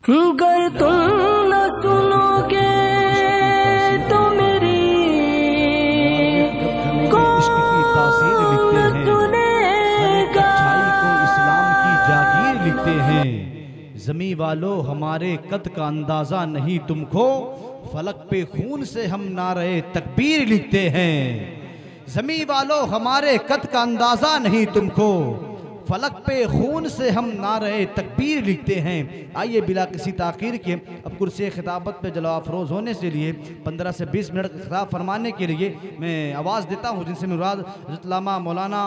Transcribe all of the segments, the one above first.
गर तुम न सुनोगे तो मेरी कौन सुनेगा। इस्लाम की जागीर लिखते हैं। ज़मीं वालों हमारे कद का अंदाज़ा नहीं तुमको, फलक पे खून से हम नारे तकबीर लिखते हैं। ज़मीं वालों हमारे कद का अंदाज़ा नहीं तुमको, फलक पे खून से हम नारे तकबीर लिखते हैं। आइए बिला किसी ताख़ीर के अब कुर्सी खिताबत पे जलवा अफरोज़ होने से लिए 15 से 20 मिनट का खिताब फरमाने के लिए मैं आवाज़ देता हूँ, जिनसे मुराद हज़रत मौलाना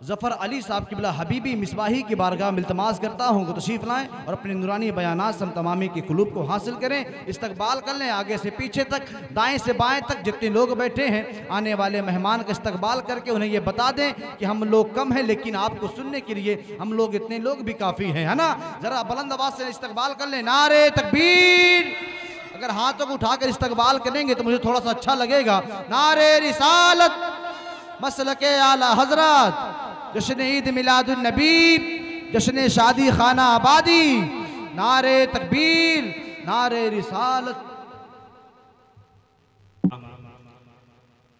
ज़फ़र अली साहब क़िबला हबीबी मिसबाही की बारगाह में इल्तमास करता हूँ कि तशरीफ़ लाएँ और अपने नूरानी बयानात से हम तमामी की क़ुलूब को हासिल करें। इस्तकबाल कर लें आगे से पीछे तक, दाएँ से बाएँ तक जितने लोग बैठे हैं, आने वाले मेहमान का इस्तकबाल करके उन्हें ये बता दें कि हम लोग कम हैं लेकिन आपको सुनने के लिए हम लोग इतने लोग भी काफ़ी हैं, है ना। ज़रा बुलंद आवाज़ से इस्तकबाल कर लें, नारे तकबीर। अगर हाथों को उठाकर इस्तकबाल करेंगे तो मुझे थोड़ा सा अच्छा लगेगा। नारे रिसालत, मसलके आला हज़रत, जश्न ईद मिलादुन नबी, जश्न शादी खाना आबादी, नारे तकबीर, नारे रिसालत।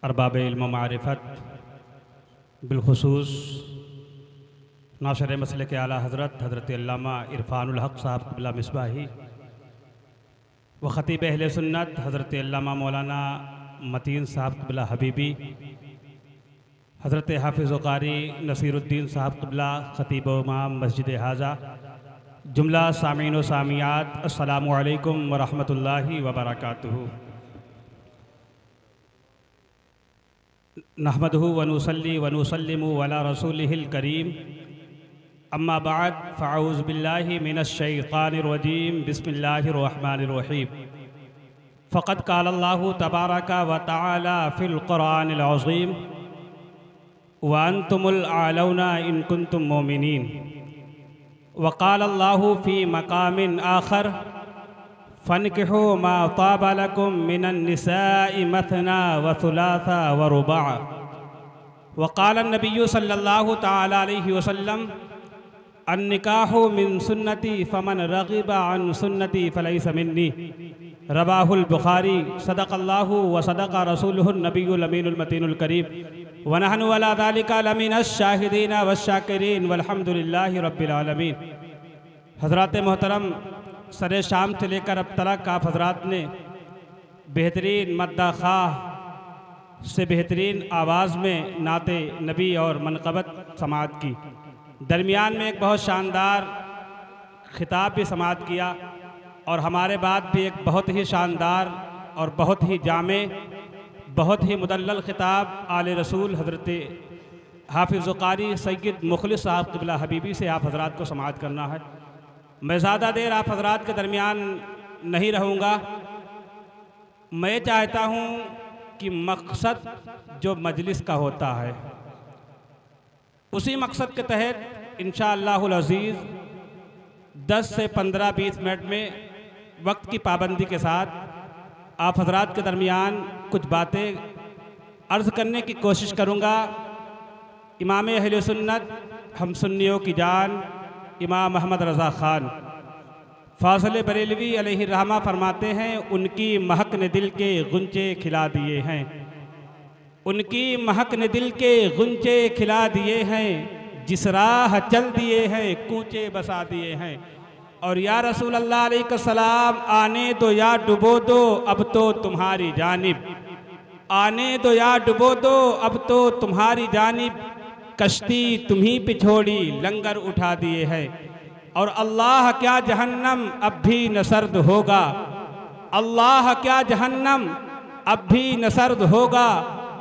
अरबाब इल्म मारिफत बिलखुसूस नाशर मसले के आला हज़रत हज़रत अल्लामा इरफानुल हक़ साहब क़िबला मिसबाही व ख़तीब अहले सुन्नत हज़रत अल्लामा मौलाना मतीन साहब क़िबला हबीबी, हज़रत हाफिज़ कारी नसीरुद्दीन साहब क़िबला ख़तीब इमाम मस्जिद हाजा, जुमला सामीन व सामियात, अस्सलामु अलैकुम व रहमतुल्लाहि व बरकातुहू। नहमदुहु व नुसल्ली व नुसल्लिमु अला रसूलिहिल करीम, अम्मा बाद फ़अऊज़ु बिल्लाहि मिनश शैतानिर रजीम, बिस्मिल्लाहिर रहमानिर रहीम। फ़क़द क़ालल्लाहु तबारक व तआला फ़िल क़ुरआनिल अज़ीम, व अंतुमुल आलौना इन कुंतुम मोमिनीन। वक़ालल्लाहु फ़ी मक़ामिन आख़र, फ़नकिहू मा ताब लकुम मिनन निसाइ मथना व थुलाथा व रुबा। वक़ालन नबिय्यु सल्लल्लाहु तआला अलैहि वसल्लम, अन्निकाहु मिन सुन्नती फ़मन रग़िबा अन सुन्नती फ़लैसा मिन्नी। रवाहुल बुखारी। सदक़ल्लाहु व सदक़ रसूलुहुन नबियुल अमीनुल मतीनुल करीम, व नहनु अला ज़ालिका लमिनश शाहिदीन वश्शाकिरीन वल्हम्दुलिल्लाहि रब्बिल आलमीन। हज़रात मोहतरम, सरे शाम से लेकर अब तक आप हज़रात ने बेहतरीन मद्दा ख़ाह से बेहतरीन आवाज़ में नाते नबी और मनक़बत समाअत की। दरमियान में एक बहुत शानदार ख़िताब भी समाअत किया और हमारे बाद भी एक बहुत ही शानदार और बहुत ही जामे, बहुत ही मुदल्लल ख़िताब आले रसूल हज़रत हाफिज़ कारी सैयद मुखलिस साहब क़िबला हबीबी से आप हज़रात को समाअत करना है। मैं ज़्यादा देर आप हज़रात के दरमियान नहीं रहूँगा। मैं चाहता हूँ कि मकसद जो मजलिस का होता है, उसी मकसद के तहत इंशाअल्लाहुल अज़ीज़ 10 से 15-20 मिनट में वक्त की पाबंदी के साथ आप हज़रात के दरमियान कुछ बातें अर्ज़ करने की कोशिश करूँगा। इमाम अहले सुन्नत, हम सुन्नियों की जान, इमाम अहमद रज़ा ख़ान फ़ाज़िल बरेलवी अलैहि रहमा फरमाते हैं, उनकी महक ने दिल के गुंचे खिला दिए हैं, उनकी महक ने दिल के गुंचे खिला दिए हैं, जिस राह चल दिए हैं कूचे बसा दिए हैं। और या रसूल अल्लाह अलैहिस्सलाम, आने दो या डुबो दो अब तो तुम्हारी जानिब, आने दो या डुबो दो अब तो तुम्हारी जानिब, कश्ती तुम्ही पे छोड़ी लंगर उठा दिए है। और अल्लाह क्या जहन्नम अब भी न सर्द होगा, अल्लाह क्या जहन्नम अब भी न सर्द होगा,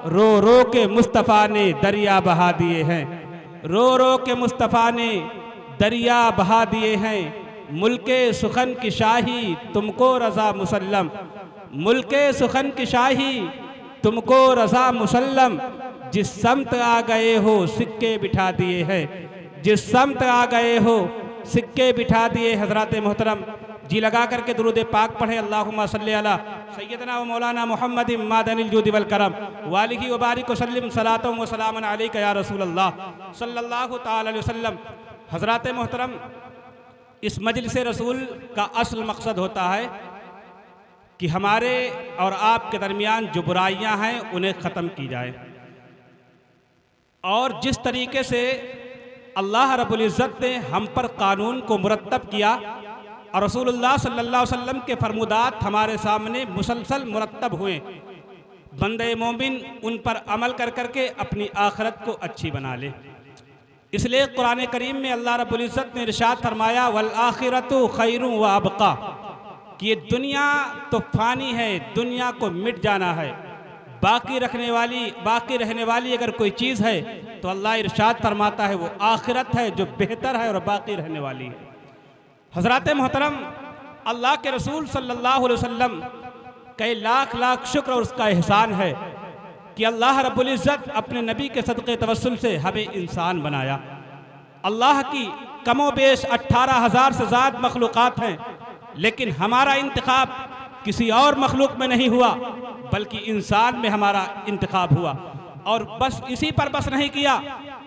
रो रो के मुस्तफ़ा ने दरिया बहा दिए हैं, रो रो के मुस्तफ़ा ने दरिया बहा दिए हैं। मुल्के सुखन की शाही तुमको रज़ा मुसल्लम, मुल्के सुखन की शाही तुमको रज़ा मुसल्लम, जिस समत आ गए हो सिक्के बिठा दिए हैं, जिस समत आ गए हो सिक्के बिठा दिए। हज़रात मोहतरम, जी लगा करके दुरूद पाक पढ़े। अल्लाहुम्मा सल्ली अला सय्यदना व मौलाना मुहम्मद मादनिल जूद वल करम वालिही व बारिक व सल्लिम सलातुम व सलामन अलैका या रसूल अल्लाह सल्लल्लाहु तआला अलैहि वसल्लम। हज़रात मोहतरम, इस मजलिस रसूल का असल मकसद होता है कि हमारे और आपके दरमियान जो बुराइयां हैं उन्हें ख़त्म की जाए। और जिस तरीके से अल्लाह रब्बुल इज़्ज़त ने हम पर कानून को मुरतब किया और रसूलुल्लाह सल्लल्लाहु अलैहि वसल्लम के फरमुदात हमारे सामने मुसलसल मुरतब हुए, बंदे मोमिन उन पर अमल कर करके अपनी आखिरत को अच्छी बना ले। इसलिए कुरान करीम में अल्लाह रब्बुल इज़्ज़त ने इरशाद फरमाया वल आखिरतु खैरुन व अबका, कि ये दुनिया तो फ़ानी है, दुनिया को मिट जाना है, बाकी रहने वाली अगर कोई चीज़ है तो अल्लाह इरशाद फरमाता है वो आखिरत है जो बेहतर है और बाकी रहने वाली है। हज़रात मोहतरम, अल्लाह के रसूल सल्लल्लाहु अलैहि वसल्लम कई लाख लाख शुक्र और उसका एहसान है कि अल्लाह रब्बुल इज़्ज़त अपने नबी के सदक़े तवस्सुल से हमें इंसान बनाया। अल्लाह की कमोबेश 18,000 से ज़्यादा मखलूक़ात हैं, लेकिन हमारा इंतखाब किसी और मखलूक में नहीं हुआ बल्कि इंसान में हमारा इंतखाब हुआ। और बस इसी पर बस नहीं किया,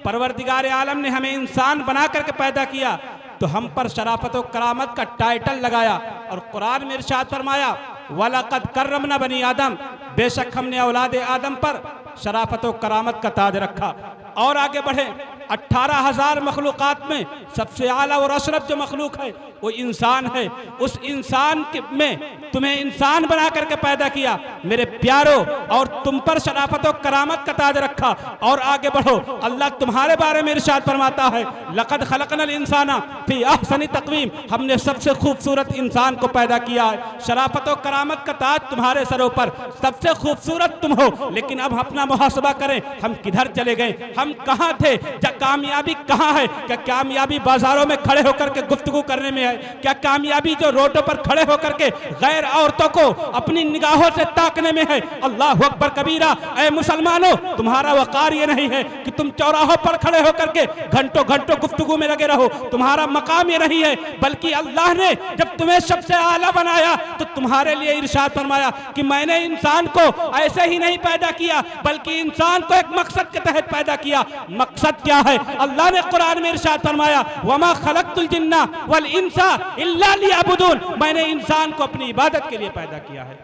परवरदिगार आलम ने हमें इंसान बना करके पैदा किया तो हम पर शराफत और करामत का टाइटल लगाया और कुरान में इरशाद फरमाया वलक़द कर्रमना बनी आदम, बेशक हमने औलाद आदम पर शराफत और करामत का ताज रखा। और आगे बढ़े, 18,000 मखलूक़ात में सबसे आला और अशरफ जो मखलूक है वो इंसान है। उस इंसान में तुम्हें इंसान बना करके पैदा किया मेरे प्यारो, और तुम पर शराफत और करामत का ताज रखा। और आगे बढ़ो, अल्लाह तुम्हारे बारे में इरशाद फरमाता है लक़द खलक़नल इंसाना फ़ी अहसनी तक़वीम, हमने सबसे खूबसूरत इंसान को पैदा किया है। शराफत और करामत का ताज तुम्हारे सरों पर, सबसे खूबसूरत तुम हो। लेकिन अब अपना मुहासबा करें, हम किधर चले गए, हम कहाँ थे, कामयाबी कहाँ है? क्या कामयाबी बाजारों में खड़े होकर के गुफ्तगू करने में है? क्या कामयाबी जो रोडों पर खड़े होकर के गैर औरतों को अपनी निगाहों से ताकने में है? अल्लाह अकबर कबीरा। ऐ मुसलमानों, तुम्हारा वकार ये नहीं है कि तुम चौराहों पर खड़े होकर के घंटों घंटों गुफ्तगू में लगे रहो, तुम्हारा मकाम ये नहीं है, बल्कि अल्लाह ने जब तुम्हें सबसे आला बनाया तो तुम्हारे लिए इरशाद फरमाया कि मैंने इंसान को ऐसे ही नहीं पैदा किया बल्कि इंसान को एक मकसद के तहत पैदा किया। मकसद क्या है? अल्लाह ने कुरान में इरशाद फरमाया वमा खलक़तुल जिन्ना वल इंसा इल्ला लियअबुदून, मैंने इंसान को अपनी इबादत के लिए पैदा किया है।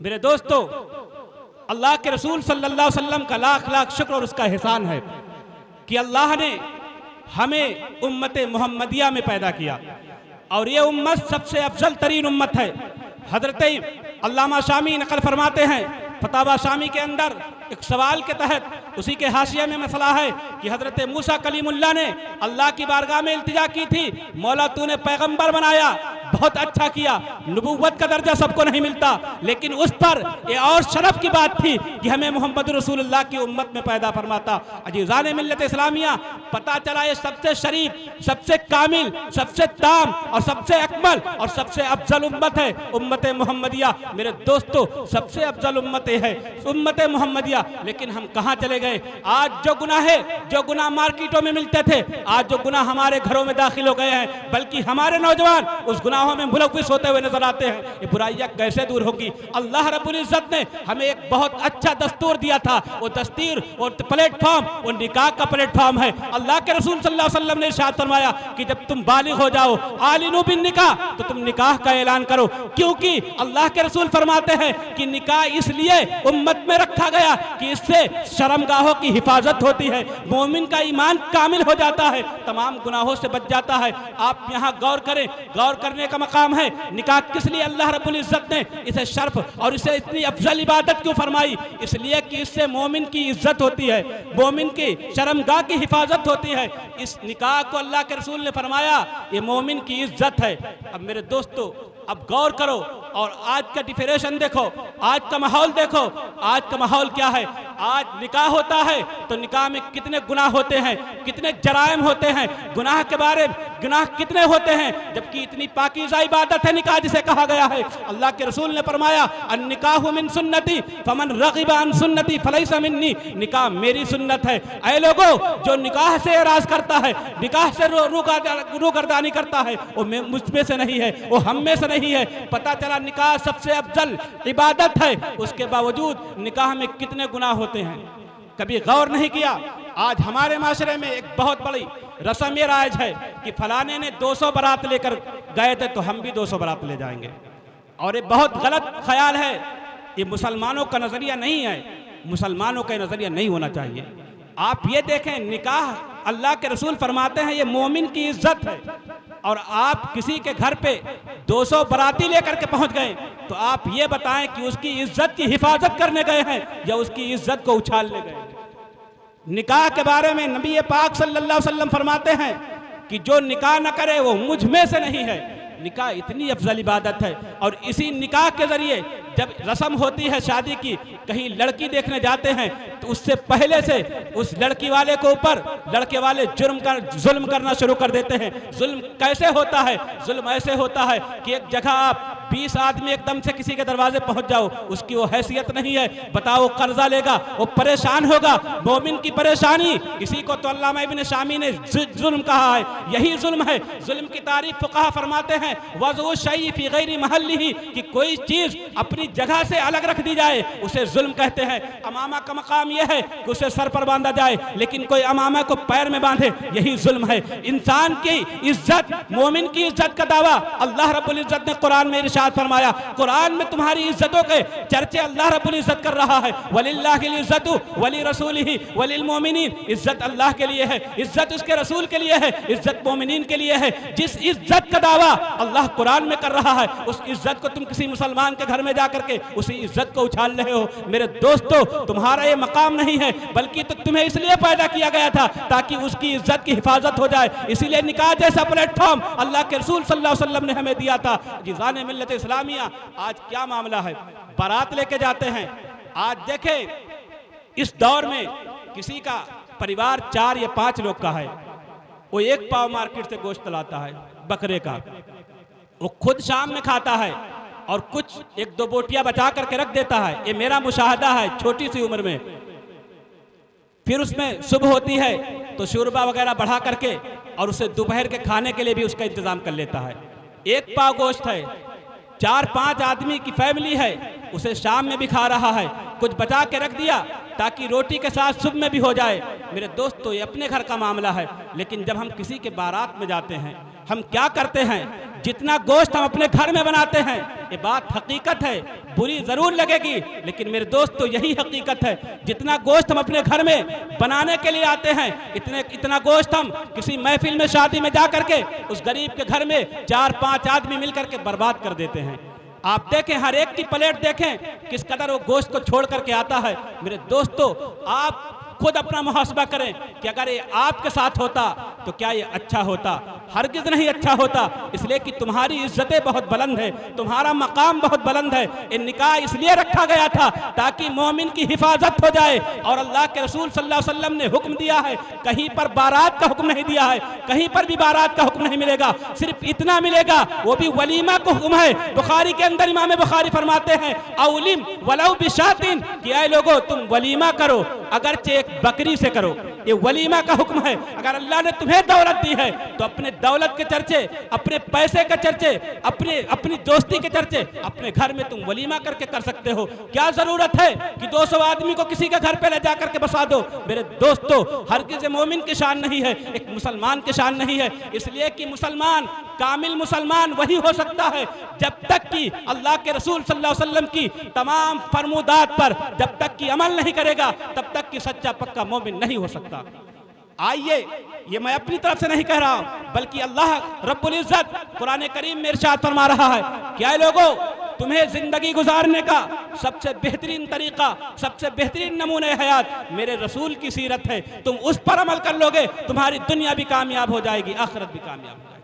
मेरे दोस्तों, अल्लाह के रसूल सल्लल्लाहु अलैहि वसल्लम का लाख लाख शुक्र और उसका एहसान है कि अल्लाह ने हमें उम्मत मोहम्मदिया में पैदा किया और ये उम्मत सबसे अफजल तरीन उम्मत है। हजरत अल्लामा शामी नकल फरमाते हैं फतावा शामी के अंदर एक सवाल के तहत उसी के हाशिया में मसला है कि हजरत मूसा कलीमुल्लाह ने अल्लाह की बारगाह में इल्तिजा की थी, मौला तूने पैगंबर बनाया, बहुत अच्छा किया, नबूवत का दर्जा सबको नहीं मिलता, लेकिन उस पर ये और शरफ की बात थी कि हमें मोहम्मद रसूलुल्लाह की उम्मत में पैदा फरमाता। अजीज़ान मिल्लत इस्लामिया, पता चला ये सबसे शरीफ, सबसे कामिल, सबसे ताम और सबसे अकमल और सबसे अफजल उम्मत है उम्मत मोहम्मदिया। मेरे दोस्तों, सबसे अफजल उम्मत है उम्मत मोहम्मदिया। लेकिन हम कहाँ चले गए? आज जो गुनाह है, जो गुनाह मार्केटों में मिलते थे, आज जो गुनाह हमारे घरों में दाखिल हो गए हैं, बल्कि हमारे नौजवान उस गुनाहों में मुलव्विस होते हुए नजर आते हैं। ये बुराइयां कैसे दूर होगी? अल्लाह रब्बुल इज़्ज़त ने हमें एक बहुत अच्छा दस्तूर दिया था, वो दस्तूर और प्लेटफॉर्म वो निकाह का प्लेटफॉर्म है। अल्लाह के रसूल सल्लल्लाहु अलैहि वसल्लम ने इरशाद फरमाया कि जब तुम बालिग हो जाओ, आलिनू बिन निकाह, तो तुम निकाह का ऐलान करो, क्योंकि अल्लाह के रसूल फरमाते हैं कि निकाह इसलिए उम्मत में रखा गया कि इससे शर्मगाहों की हिफाजत होती है, मोमिन का ईमान कामिल हो जाता है, तमाम गुनाहों से बच जाता है। आप यहाँ गौर करें, गौर करने का मकाम है। निकाह किस लिए अल्लाह रब्बुल इज़्ज़त ने इसे शर्फ और इसे इतनी अफजल इबादत क्यों फरमाई? इसलिए कि इससे मोमिन की इज्जत होती है, मोमिन की शर्मगाह की हिफाजत होती है। इस निकाह को अल्लाह के रसूल ने फरमाया ये मोमिन की इज्जत है। अब मेरे दोस्तों, अब गौर करो और आज का डिफरेंशन देखो, आज का माहौल देखो। आज का माहौल क्या है? आज निकाह होता है तो निकाह में कितने गुनाह होते हैं, कितने जराइम होते हैं, गुनाह के बारे में गुनाह कितने होते हैं, जबकि इतनी पाकीज़ा इबादत है निकाह जिसे कहा गया है। अल्लाह के रसूल ने फरमाया अन्निकाहु मिन सुन्नती फमन रग़िबा अन सुन्नती फलैसा मिन्नी, निकाह मेरी सुन्नत है। ऐ लोगों, जो निकाह से एराज करता है, निकाह से रूगर्दानी करता है, वो मुझ में से नहीं है, वो हम में से नहीं है। पता चला निकाह सबसे अफजल इबादत है, उसके बावजूद निकाह में कितने गुनाह होते हैं। कभी गौर नहीं किया? आज हमारे माशरे में एक बहुत बड़ी रस्म ये राइज है कि फलाने ने 200 बारात लेकर गए थे तो हम भी 200 बारात ले जाएंगे, और ये बहुत गलत ख्याल है। ये मुसलमानों का नज़रिया नहीं है, मुसलमानों का नज़रिया नहीं होना चाहिए। आप ये देखें, निकाह अल्लाह के रसूल फरमाते हैं ये मोमिन की इज्जत है, और आप किसी के घर पे 200 बाराती लेकर के पहुंच गए तो आप ये बताएं कि उसकी इज्जत की हिफाजत करने गए हैं या उसकी इज्जत को उछालने गए हैं। निकाह के बारे में नबी पाक सल्लल्लाहु अलैहि वसल्लम फरमाते हैं कि जो निकाह न करे वो मुझ में से नहीं है। निकाह इतनी अफजल इबादत है, और इसी निकाह के जरिए जब रस्म होती है शादी की, कहीं लड़की देखने जाते हैं तो उससे पहले से उस लड़की वाले को ऊपर लड़के वाले जुल्म करना शुरू कर देते हैं। जुल्म कैसे होता है? जुल्म ऐसे होता है कि एक जगह आप 20 आदमी एकदम से किसी के दरवाजे पहुंच जाओ, उसकी वो हैसियत नहीं है, बताओ कर्जा लेगा, वो परेशान होगा। मोमिन की परेशानी, इसी को तो अल्लामा इब्न शामी ने जुल्म कहा है, यही जुल्म है। जुल्म की तारीफ फुक़हा फरमाते हैं वज़ू शैइ फ़ी गैरि महल्लिही, कि कोई चीज़ अपनी जगह से अलग रख दी जाए उसे जुल्म कहते हैं। अमामा का मकाम यह है कि उसे सर पर बांधा जाए, लेकिन कोई अमामा को पैर में बांधे, यही जुल्म है। इंसान की इज्जत, मोमिन की इज्जत का दावा अल्लाह रब्बुल इज्जत ने कुरान में इरशाद फरमाया। कुरान में तुम्हारी इज्जतों के चर्चे अल्लाह रब्बुल इज्जत कर रहा है। वलिल्लाहिल इज्जतु वली रसूलिही वलिल मोमिनीन, इज्जत अल्लाह के लिए है, इज्जत उसके रसूल के लिए है, इज्जत मोमिनीन के लिए है। जिस इज्जत का दावा अल्लाह कुरान में कर रहा है, उस इज्जत को तुम किसी मुसलमान के घर में जाकर के उसी इज्जत को उछाल रहे हो। मेरे दोस्तों, तुम्हारा ये मकाम नहीं है, बल्कि तो तुम्हें इसलिए पैदा किया गया था ताकि उसकी इज्जत की हिफाजत हो जाए। इसीलिए निकाह जैसा प्लेटफॉर्म अल्लाह के रसूल सल्लल्लाहु अलैहि वसल्लम ने हमें दिया था। जिज़ान मिल्लत इस्लामिया, आज क्या मामला है? बारात लेके जाते हैं। आज देखें, इस दौर में किसी का परिवार 4 या 5 लोग का है, वो एक पाव मार्केट से गोश्त लाता है बकरे का, वो खुद शाम में खाता है और कुछ 1-2 बोटियां बचा करके रख देता है। ये मेरा मुशाहदा है छोटी सी उम्र में। फिर उसमें सुबह होती है तो शोरबा वगैरह बढ़ा करके और उसे दोपहर के खाने के लिए भी उसका इंतजाम कर लेता है। एक पाव गोश्त है, 4-5 आदमी की फैमिली है, उसे शाम में भी खा रहा है, कुछ बचा के रख दिया ताकि रोटी के साथ सुबह में भी हो जाए। मेरे दोस्तों, ये अपने घर का मामला है, लेकिन जब हम किसी के बारात में जाते हैं हम क्या करते हैं? जितना गोश्त हम अपने घर में बनाते हैं, ये बात हकीकत है, बुरी जरूर लगेगी, लेकिन मेरे दोस्तों यही हकीकत है। जितना गोश्त हम अपने घर में बनाने के लिए आते हैं, इतना गोश्त हम किसी महफिल में, शादी में जा करके उस गरीब के घर में 4-5 आदमी मिलकर के बर्बाद कर देते हैं। आप देखें, हर एक की प्लेट देखें किस कदर वो गोश्त को छोड़ करके आता है। मेरे दोस्तों, आप खुद अपना मुहासबा करें कि अगर ये आपके साथ होता तो क्या ये अच्छा होता? हरगिज़ नहीं अच्छा होता, इसलिए कि तुम्हारी इज्जतें बहुत बुलंद है, तुम्हारा मकाम बहुत बुलंद है। ये निकाह इसलिए रखा गया था ताकि मोमिन की हिफाजत हो जाए। और अल्लाह के रसूल सल्लल्लाहु अलैहि वसल्लम ने हुक्म दिया है, कहीं पर बारात का हुक्म नहीं दिया है, कहीं पर भी बारात का हुक्म नहीं मिलेगा, सिर्फ इतना मिलेगा, वो भी वलीमा का हुक्म है। बुखारी के अंदर इमाम बुखारी फरमाते हैं औलिम वलौ बिशातिन, कि ऐ लोगों तुम वलीमा करो, अगरचे एक बकरी से करो। ये वलीमा का हुक्म है। अगर अल्लाह ने तुम्हें दौलत दी है तो अपने दौलत के चर्चे, अपने पैसे के चर्चे, अपनी दोस्ती के चर्चे अपने घर में तुम वलीमा करके कर सकते हो। क्या जरूरत है कि 200 आदमी को किसी के घर पे ले जा करके बसा दो? मेरे दोस्तों, हर किसी मोमिन की शान नहीं है, एक मुसलमान की शान नहीं है। इसलिए कि मुसलमान, कामिल मुसलमान वही हो सकता है जब तक कि अल्लाह के रसूल सल्लल्लाहु अलैहि वसल्लम की तमाम फरमूदात पर जब तक कि अमल नहीं करेगा, तब तक कि सच्चा पक्का मोमिन नहीं हो सकता। आइए, ये मैं अपनी तरफ से नहीं कह रहा हूं, बल्कि अल्लाह रब्बुल इज्जत कुरान करीम में इरशाद फरमा रहा है, क्या लोगों, तुम्हें जिंदगी गुजारने का सबसे बेहतरीन तरीका, सबसे बेहतरीन नमूने हयात मेरे रसूल की सीरत है। तुम उस पर अमल कर लोगे, तुम्हारी दुनिया भी कामयाब हो जाएगी, आखिरत भी कामयाब हो जाएगी।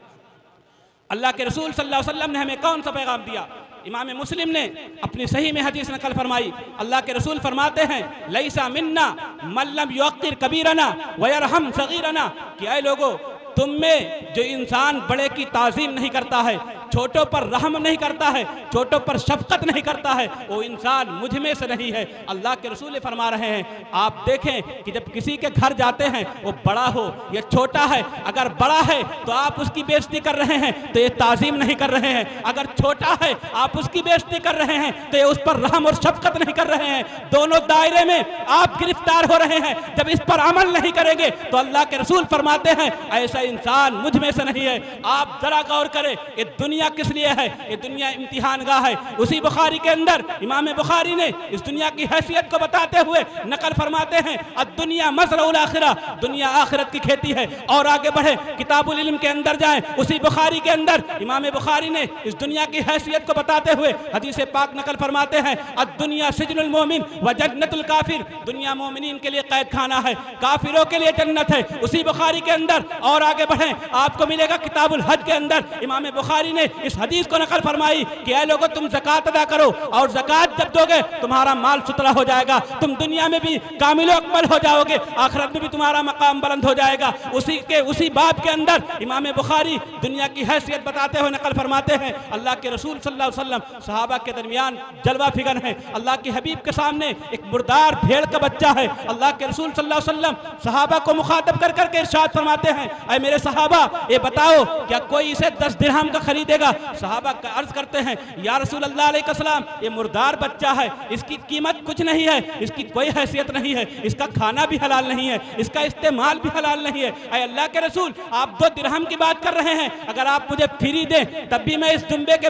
अल्लाह के रसूल सल्लल्लाहु अलैहि वसल्लम ने हमें कौन सा पैगाम दिया? इमाम मुस्लिम ने अपनी सही में हदीस नकल फरमाई। अल्लाह के रसूल फरमाते हैं, लैसा मिन्ना मल्लम युक़्क़िर कबीरना वयरहम सगीरना, कि ऐ लोगों, तुम में जो इंसान बड़े की ताज़ीम नहीं करता है, छोटों पर रहम नहीं करता है, छोटों पर शफकत नहीं करता है, वो इंसान मुझ में से नहीं है। अल्लाह के रसूल फरमा रहे हैं, आप देखें कि जब किसी के घर जाते हैं, वो बड़ा हो या छोटा है, अगर बड़ा है तो आप उसकी बेइज्जती कर रहे हैं तो ये ताजीम नहीं कर रहे हैं, अगर छोटा है आप उसकी बेइज्जती कर रहे हैं तो ये उस पर रहम और शफकत नहीं कर रहे हैं। दोनों दायरे में आप गिरफ्तार हो रहे हैं। जब इस पर अमल नहीं करेंगे तो अल्लाह के रसूल फरमाते हैं ऐसा इंसान मुझ में से नहीं है। आप जरा गौर करें, ये दुनिया किस लिए है? ये दुनिया इम्तिहान गाह है। उसी बुखारी के अंदर इमाम बुखारी ने इस दुनिया की हैसियत को बताते हुए नकल फरमाते हैं, दुनिया मज़रउल आखिरा, दुनिया आखिरत की खेती है। और आगे बढ़े किताबुल इल्म के अंदर जाएं, उसी बुखारी के अंदर इमाम बुखारी ने इस दुनिया की हैसियत को बताते हुए हदीस पाक नकल फरमाते हैं, दुनिया सिजनुल मोमिन व जन्नतुल काफिर, दुनिया मोमिनीन के लिए कैद खाना है, काफिरों के लिए जन्नत है। उसी बुखारी के अंदर और आगे बढ़े आपको मिलेगा किताबुल हज के अंदर इमाम बुखारी ने इस हदीस को नकल फरमाई कि ऐ लोगों तुम ज़कात अदा करो, और ज़कात जब दोगे तुम्हारा माल सुथरा हो जाएगा, तुम दुनिया में भी कामिल अकमल हो जाओगे, आखिरत में भी तुम्हारा मकाम बुलंद हो जाएगा। उसी बाब के अंदर इमाम बुखारी दुनिया की हैसियत बताते हुए नकल फरमाते हैं, अल्लाह के रसूल सल्लल्लाहु अलैहि वसल्लम सहाबा के दरमियान जलवा फिगन है। अल्लाह के हबीब के सामने एक मुर्दार भेड़ का बच्चा है। अल्लाह के रसूल सल्लल्लाहु अलैहि वसल्लम सहाबा को मुखातब कर करके इरशाद फरमाते हैं, ऐ मेरे सहाबा ये बताओ क्या कोई इसे 10 दिरहम का खरीदेगा? सहाबा का अर्ज करते हैं, या रसूल अल्लाह अलैहिस्सलाम ये मुर्दार बच्चा है, इसकी कीमत कुछ नहीं है, इसकी कोई हैसियत नहीं है, इसका खाना भी हलाल नहीं है, इसका इस्तेमाल भी हलाल नहीं है। ऐ अल्लाह के रसूल आप 2 दिरहम की बात कर रहे हैं, अगर आप मुझे फ्री दें तब भी मैं इस दुम्बे के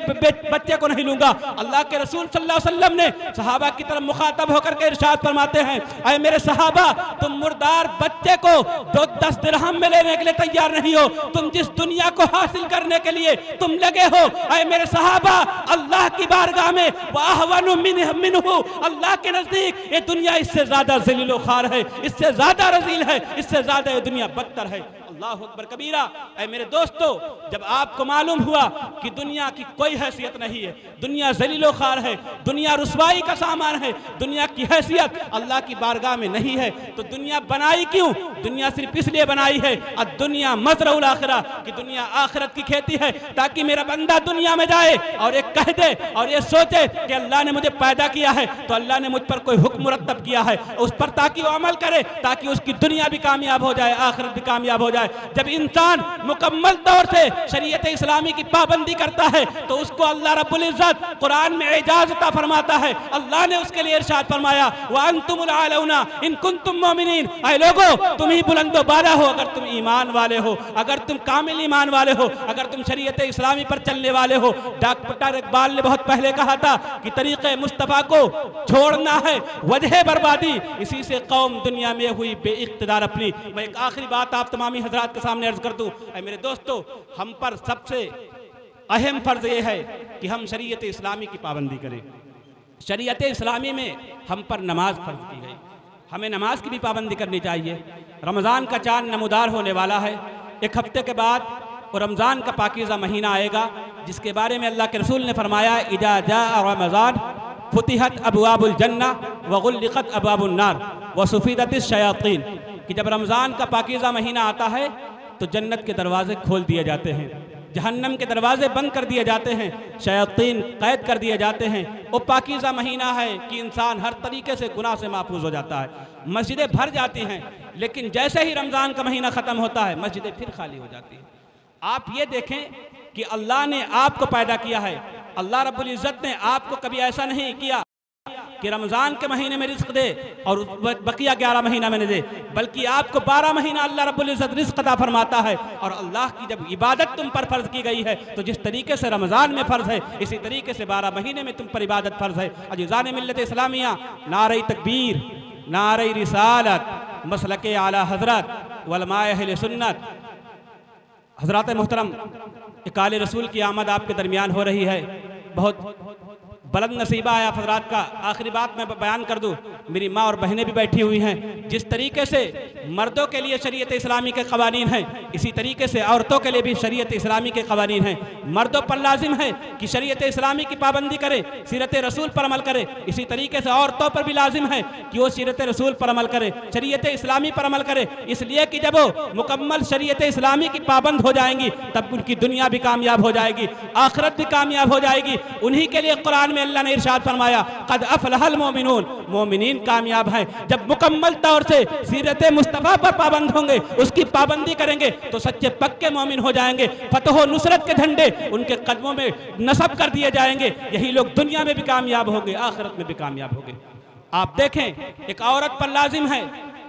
बच्चे को नहीं लूंगा। अल्लाह के रसूल सल्लल्लाहु अलैहि वसल्लम ने सहाबा की तरफ मुखातब होकर के इरशाद फरमाते हैं, ऐ मेरे सहाबा तुम मुर्दार बच्चे को 10 दिरहम में लेने के लिए तैयार नहीं हो, तुम जिस दुनिया को हासिल करने के लिए तुम लगे हो, ऐ मेरे सहाबा अल्लाह की बारगाह में वाहवनु मिन्हु, अल्लाह के नजदीक ये दुनिया इससे ज्यादा ज़लील व ख़ार है, इससे ज्यादा रज़ील है, इससे ज्यादा ये दुनिया बदतर है। अल्लाह अकबर कबीरा। ऐ मेरे दोस्तों, जब आपको मालूम हुआ कि दुनिया की कोई हैसियत नहीं है, दुनिया ज़लील व ख़ार है, दुनिया रुसवाई का सामान है, दुनिया की हैसियत अल्लाह की बारगाह में नहीं है, तो दुनिया बनाई क्यों? दुनिया सिर्फ इसलिए बनाई है दुनिया मज़रउल आखिरा कि दुनिया आखिरत की खेती है, ताकि मेरा बंदा दुनिया में जाए और एक कह दे और ये सोचे कि अल्लाह ने मुझे पैदा किया है तो अल्लाह ने मुझ पर कोई हुक्म मुरत्तब किया है, उस पर ताकि वो अमल करे, ताकि उसकी दुनिया भी कामयाब हो जाए, आखिरत भी कामयाब हो जाए। जब इंसान मुकम्मल तौर से शरीयत इस्लामी की पाबंदी करता है तो उसको अल्लाह रब्बुल इज्जत कुरान में एजाज़ अता फरमाता है। अल्लाह ने उसके लिए इरशाद फरमाया, व अंतुमुल आलौना इन कुंतुम मुमिनीन, ऐ लोगो तुम ही बुलंदो बाला हो अगर तुम ईमान वाले हो, अगर तुम कामिल ईमान वाले हो, अगर तुम शरीयत इस्लामी पर चलने वाले हो। डॉक्टर इकबाल ने बहुत पहले कहा था कि तरीक़े मुस्तफ़ा को छोड़ना है वजह बर्बादी, इसी से कौम दुनिया में हुई बेइख्तिदार अपनी। मैं एक आखिरी बात आप तमामी हजरात के सामने अर्ज कर दूं, मेरे दोस्तों हम पर सबसे अहम फर्ज ये है कि हम शरीयत इस्लामी की पाबंदी करें। शरीयत इस्लामी में हम पर नमाज फर्ज की गई, हमें नमाज की भी पाबंदी करनी चाहिए। रमज़ान का चाँद नमूदार होने वाला है, एक हफ्ते के बाद और रमज़ान का पाकीज़ा महीना आएगा, जिसके बारे में अल्लाह के रसूल ने फरमाया, इजा जाअ रमज़ान फुतिहत अबवाबुल जन्ना व गुल्लिक़त अबवाबुन नार व सुफ़ीदतिश शयातीन, कि जब रमज़ान का पाकीज़ा महीना आता है तो जन्नत के दरवाजे खोल दिए जाते हैं, जहन्नम के दरवाजे बंद कर दिए जाते हैं, शयातीन कैद कर दिए जाते हैं। वो पाकीज़ा महीना है कि इंसान हर तरीके से गुनाह से महफूज हो जाता है। मस्जिदें भर जाती हैं, लेकिन जैसे ही रमज़ान का महीना ख़त्म होता है मस्जिदें फिर खाली हो जाती हैं। आप ये देखें कि अल्लाह ने आपको पैदा किया है, अल्लाह रब्बुल इज़्ज़त ने आपको कभी ऐसा नहीं किया कि रमज़ान के महीने में रिज़्क़ दे और बकिया 11 महीना में न दे, बल्कि आपको 12 महीना अल्लाह रब्बुल इज़्ज़त रिज़्क़ अता फरमाता है। और अल्लाह की जब इबादत तुम पर फ़र्ज़ की गई है तो जिस तरीके से रमज़ान में फ़र्ज़ है, इसी तरीके से 12 महीने में तुम पर इबादत फ़र्ज़ है। अज़ीज़ान मिल्लत इस्लामिया, नारे तकबीर, नारे रिसालत, मसलके आला हज़रत उलमाए अहले सुन्नत। हज़रात मोहतरम, इकाले रसूल की आमद आपके दरमियान हो रही है। बहुत बुलंद नसीबा है आप हजरात का। आखिरी बात मैं बयान कर दूं, मेरी माँ और बहनें भी बैठी हुई हैं। जिस तरीके से मर्दों के लिए शरीयत इस्लामी के कवानीन हैं, इसी तरीके से औरतों के लिए भी शरीयत इस्लामी के कवानीन हैं। मर्दों पर लाजिम है कि शरीयत इस्लामी की पाबंदी करे, सीरत रसूल पर अमल करे। इसी तरीके से औरतों पर भी लाजिम है कि वो सीरत रसूल पर अमल करे, शरीयत इस्लामी पर अमल करे। इसलिए कि जब वो मुकम्मल शरीयत इस्लामी की पाबंद हो जाएंगी तब उनकी दुनिया भी कामयाब हो जाएगी, आखिरत भी कामयाब हो जाएगी। उन्हीं के लिए कुरान में अल्लाह ने इरशाद फरमाया, क़द अफ़लहल मोमिनून, मोमिनीन कामयाब हैं। जब मुकम्मल तौर से सीरत मुस्तफ़ा पर पाबंद होंगे, उसकी पाबंदी करेंगे तो सच्चे पक्के मोमिन हो जाएंगे। फतह नुसरत के झंडे उनके कदमों में नस्ब कर दिए जाएंगे। यही लोग दुनिया में भी कामयाब होंगे, आखिरत में भी कामयाब होंगे। आप देखें, एक औरत पर लाजिम है,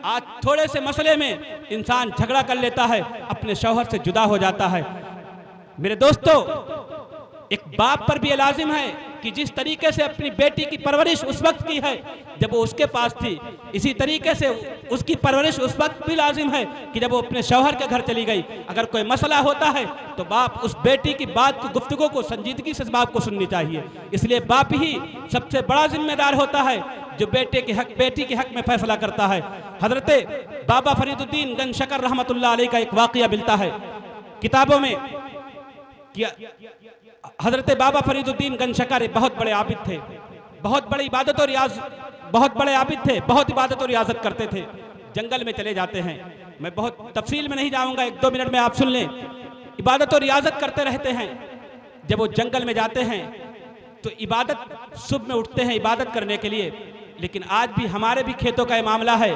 आज थोड़े से मसले में इंसान झगड़ा कर लेता है, अपने शौहर से जुदा हो जाता है। मेरे दोस्तों, एक बाप पर भी लाजिम है कि जिस तरीके से अपनी बेटी की परवरिश उस वक्त की है जब वो उसके पास थी, इसी तरीके से उसकी परवरिश उस वक्त भी लाजिम है कि जब वो अपने शौहर के घर चली गई। अगर कोई मसला होता है तो बाप उस बेटी की बात को, गुफ्तगू को संजीदगी से बाप को सुननी चाहिए। इसलिए बाप ही सबसे बड़ा जिम्मेदार होता है जो बेटी के हक में फैसला करता है। हजरत बाबा फरीदुद्दीन गंज शकर रहमतुल्लाह अलैह का एक वाक़या मिलता है किताबों में कि हजरत बाबा फरीदुद्दीन गंज शकर बहुत बड़े आबिद थे, बहुत बड़ी इबादत और रियाज, बहुत बड़े आबिद थे, बहुत इबादत और रियाजत करते थे। जंगल में चले जाते हैं, मैं बहुत तफसील में नहीं जाऊंगा, 1-2 मिनट में आप सुन लें। इबादत और रियाजत करते रहते हैं। जब वो जंगल में जाते हैं तो इबादत, सुबह में उठते हैं इबादत करने के लिए, लेकिन आज भी हमारे भी खेतों का ये मामला है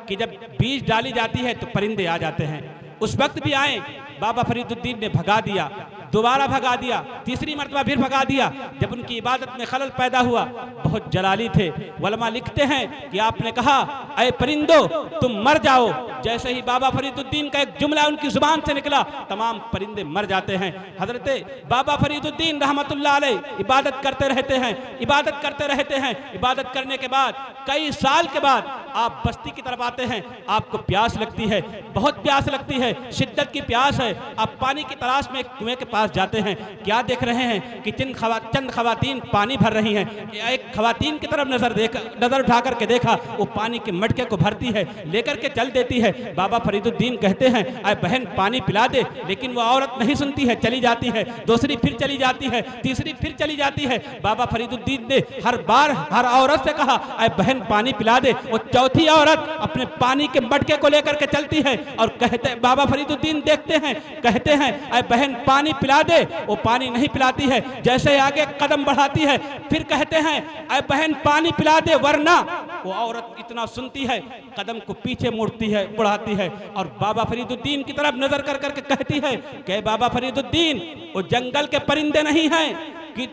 कि जब बीज डाली जाती है तो परिंदे आ जाते हैं। उस वक्त भी आए, बाबा फरीदुद्दीन ने भगा दिया, दोबारा भगा दिया, तीसरी मरतबा फिर भगा दिया। जब उनकी इबादत में खलल पैदा हुआ, बहुत जलाली थे। वलमा लिखते हैं कि आपने कहा, ऐ परिंदो तुम मर जाओ। जैसे ही बाबा फरीदुद्दीन का एक जुमला उनकी जुबान से निकला, तमाम परिंदे मर जाते हैं। हजरत बाबा फरीदुद्दीन रहमतुल्लाह अलैह इबादत करते रहते हैं, इबादत करते रहते हैं। इबादत करने के बाद कई साल के बाद आप बस्ती की तरफ आते हैं, आपको प्यास लगती है, बहुत प्यास लगती है, शिद्दत की प्यास है। आप पानी की तलाश में एक कुएं के पास जाते हैं। क्या देख रहे हैं कि चंद खवातीन पानी भर रही हैं। एक खवातीन की तरफ नजर उठा करके देखा, वो पानी के मटके को भरती है, लेकर के चल देती है। बाबा फरीदुद्दीन कहते हैं, अरे बहन पानी पिला दे, लेकिन वो औरत नहीं सुनती है, चली जाती है। दूसरी फिर चली जाती है, तीसरी फिर चली जाती है। बाबा फरीदुद्दीन ने हर बार हर औरत से कहा, अरे बहन पानी पिला दे। वो चौथी औरत अपने पानी के मटके को लेकर के चलती है और कहते, बाबा फरीदुद्दीन देखते हैं, कहते हैं, अरे बहन पानी पिला दे। वो पानी नहीं पिलाती है। जैसे आगे कदम बढ़ाती है, फिर कहते हैं, अरे बहन पानी पिला दे, वरना। वो औरत इतना सुनती है, कदम को पीछे मुड़ती है, बढ़ाती है और बाबा फरीदुद्दीन की तरफ नजर कर करके कहती है कि बाबा फरीदुद्दीन, वो जंगल के परिंदे नहीं हैं कि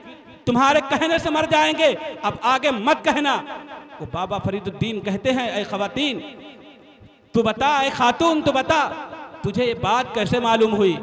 तुम्हारे कहने से मर जाएंगे, अब आगे मत कहना। वो बाबा फरीदुद्दीन कहते हैं, ऐ खवातीन तू बता, ऐ खातून तू बता, तुझे ये बात कैसे मालूम हुई?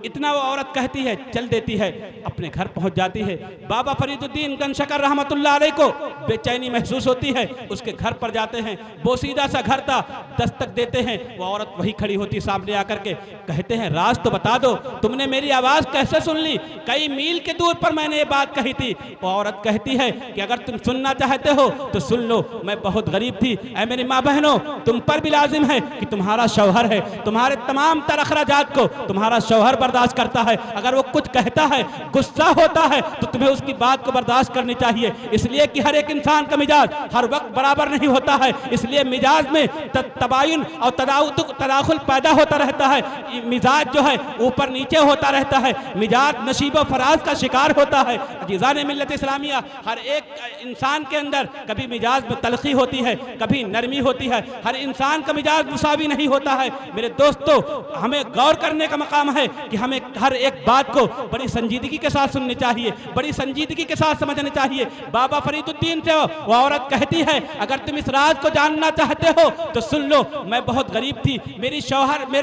इतना वो औरत कहती है, चल देती है, अपने घर पहुंच जाती है। बाबा फरीदुद्दीन गंज शकर रहमतुल्लाह अलैह को बेचैनी महसूस होती है, उसके घर पर जाते हैं। बोसीदा सा घर था, दस्तक देते हैं, वो औरत वही खड़ी होती सामने आकर के। कहते हैं, राज तो बता दो, तुमने मेरी आवाज़ कैसे सुन ली? कई मील के दूर पर मैंने ये बात कही थी। वो औरत कहती है कि अगर तुम सुनना चाहते हो तो सुन लो, मैं बहुत गरीब थी। ऐ मेरी माँ बहनों, तुम पर भी लाजिम है कि तुम्हारा शौहर है, तुम्हारे तमाम तर अखराजात को तुम्हारा शौहर बर्दाश्त करता है। अगर वो कुछ कहता है, गुस्सा होता है, तो तुम्हें उसकी बात को बर्दाश्त करनी चाहिए। इसलिए कि हर एक इंसान का मिजाज हर वक्त बराबर नहीं होता है, इसलिए मिजाज में तबायुन और तदाखुल पैदा होता रहता है। मिजाज जो है ऊपर नीचे होता रहता है, मिजाज नशीब फराज का शिकार होता है। अजीज़ान मिल्लत इस्लामिया, हर एक इंसान के अंदर कभी मिजाज में तलखी होती है, कभी नरमी होती है। हर इंसान का मिजाज मुसावी नहीं होता है। मेरे दोस्तों, हमें गौर करने का मकाम है कि हमें हर एक बात को बड़ी संजीदगी के साथ सुननी चाहिए, बड़ी संजीदगी के साथ समझनी चाहिए। बाबा फरीदुद्दीन से वो औरत कहती है, अगर तुम इस राज को जानना चाहते हो तो सुन लो, मैं बहुत गरीब थी, मेरे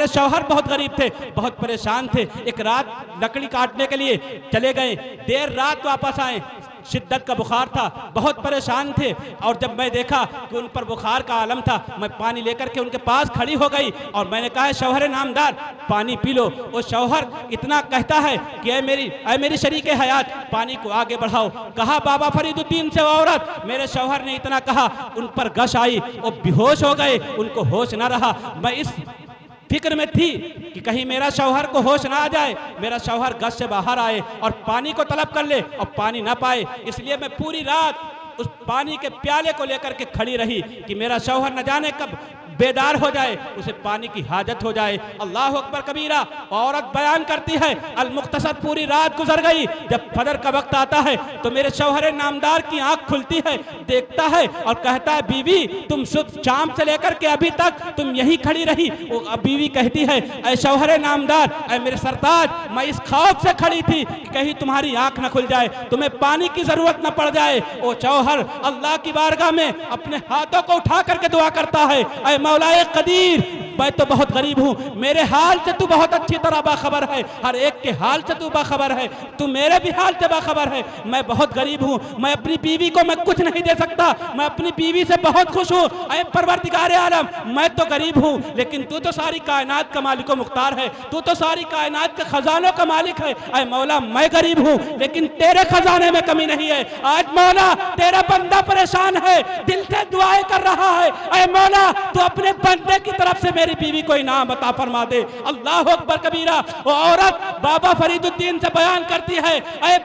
शौहर बहुत गरीब थे, बहुत परेशान थे। एक रात लकड़ी काटने के लिए चले गए, देर रात वापस आए, शिद्दत का बुखार था, बहुत परेशान थे। और जब मैं देखा कि उन पर बुखार का आलम था, मैं पानी लेकर के उनके पास खड़ी हो गई और मैंने कहा, शौहर नामदार पानी पी लो। वो शौहर इतना कहता है कि ऐ मेरी शरीके हयात, पानी को आगे बढ़ाओ। कहा बाबा फरीदुद्दीन से औरत, मेरे शौहर ने इतना कहा, उन पर गश आई, वो बेहोश हो गए, उनको होश ना रहा। मैं इस फिक्र में थी कि कहीं मेरा शौहर को होश ना आ जाए, मेरा शौहर गश से बाहर आए और पानी को तलब कर ले और पानी ना पाए। इसलिए मैं पूरी रात उस पानी के प्याले को लेकर के खड़ी रही कि मेरा शौहर न जाने कब बेदार हो जाए, उसे पानी की हाजत हो जाए। अल्लाह अकबर कबीरा। औरत बयान करती है, अल मुख्तसर पूरी रात गुजर गई। जब फजर का वक्त आता है तो मेरे शौहर नामदार की आंख खुलती है, देखता है और कहता है, बीवी तुम शाम से लेकर के अभी तक तुम यहीं खड़ी रही। वो बीवी कहती है, ऐ शौहर नामदार, ऐ मेरे सरताज, मैं इस खौफ से खड़ी थी कि कहीं तुम्हारी आंख न खुल जाए, तुम्हें पानी की जरूरत न पड़ जाए। वो शौहर अल्लाह की बारगाह में अपने हाथों को उठा करके दुआ करता है, ऐ मौलाए कदीर, मैं तो बहुत गरीब हूँ, मेरे हाल से तू बहुत अच्छी तरह बाखबर है, हर एक के हाल से तू बाखबर है, तू मेरे भी हाल से बाखबर है। मैं बहुत गरीब हूँ, मैं अपनी बीवी को मैं कुछ नहीं दे सकता, मैं अपनी बीवी से बहुत खुश हूँ। ऐ परवरदिगार आलम, मैं तो गरीब हूँ, लेकिन तू तो सारी कायनात का मालिक व मुख्तार है, तू तो सारी कायनात के खजानों का मालिक है। ऐ मौला, मैं गरीब हूँ लेकिन तेरे खजाने में कमी नहीं है। आज मौला तेरा बंदा परेशान है, दिल से दुआएं कर रहा है, ऐ मौला तू अपने बंदे की तरफ से मेरी बीवी को इनाम अता फरमा दे। अल्लाह अकबर कबीरा। वो औरत बाबा फरीदुद्दीन से बयान करती है, ऐ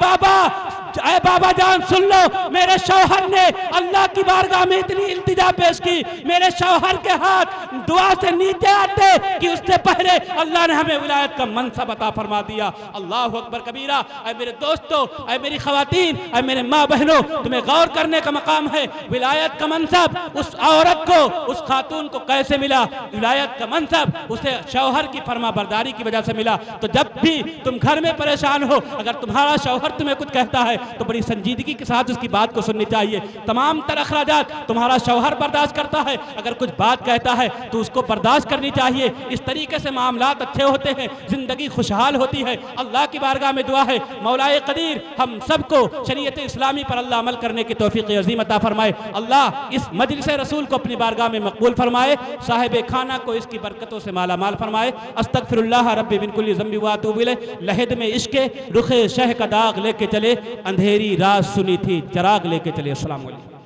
बाबा जान सुन लो, मेरे शौहर ने अल्लाह की बारगाह में इतनी इल्तिजा पेश की, मेरे शौहर के हाथ दुआ से नीचे आते कि उससे पहले अल्लाह ने हमें विलायत का मनसब अता फरमा दिया। अल्लाह अकबर कबीरा। ऐ मेरे दोस्तों, ऐ मेरी खवातीन, ऐ मेरे माँ बहनों, तुम्हें गौर करने का मकाम है। विलायत का मनसब उस औरत को, उस खातून को कैसे मिला? विलायत का मनसब उसे शौहर की फरमा बरदारी की वजह से मिला। तो जब भी तुम घर में परेशान हो, अगर तुम्हारा शौहर तुम्हें कुछ कहता है तो बड़ी संजीदगी के साथ उसकी बात को सुननी चाहिए। तमाम तर अखराजात तुम्हारा शौहर बर्दाश्त करता है, अगर कुछ बात कहता है तो उसको बर्दाश्त करनी चाहिए। इस तरीके से मामलात अच्छे होते हैं, जिंदगी खुशहाल होती है। अल्लाह की बारगाह में दुआ है, मौलाए कदीर हम सबको शरीयत इस्लामी पर अल्लाह अमल करने की तौफीक अज़ीम अता फरमाए। अल्लाह इस मजलिस रसूल को अपनी बारगाह में मकबूल फरमाए, साहिब खाना को इसकी बरकतों से माला माल फरमाए। अस्तगफिरुल्लाह रब्बी मिन कुल्ली ज़ंबि व अतूबु इलैह। लहद में इश्क़े रुखे शह का दाग लेके चले, अंधेरी रात सुनी थी चराग लेके चले। अस्सलाम वालेकुम।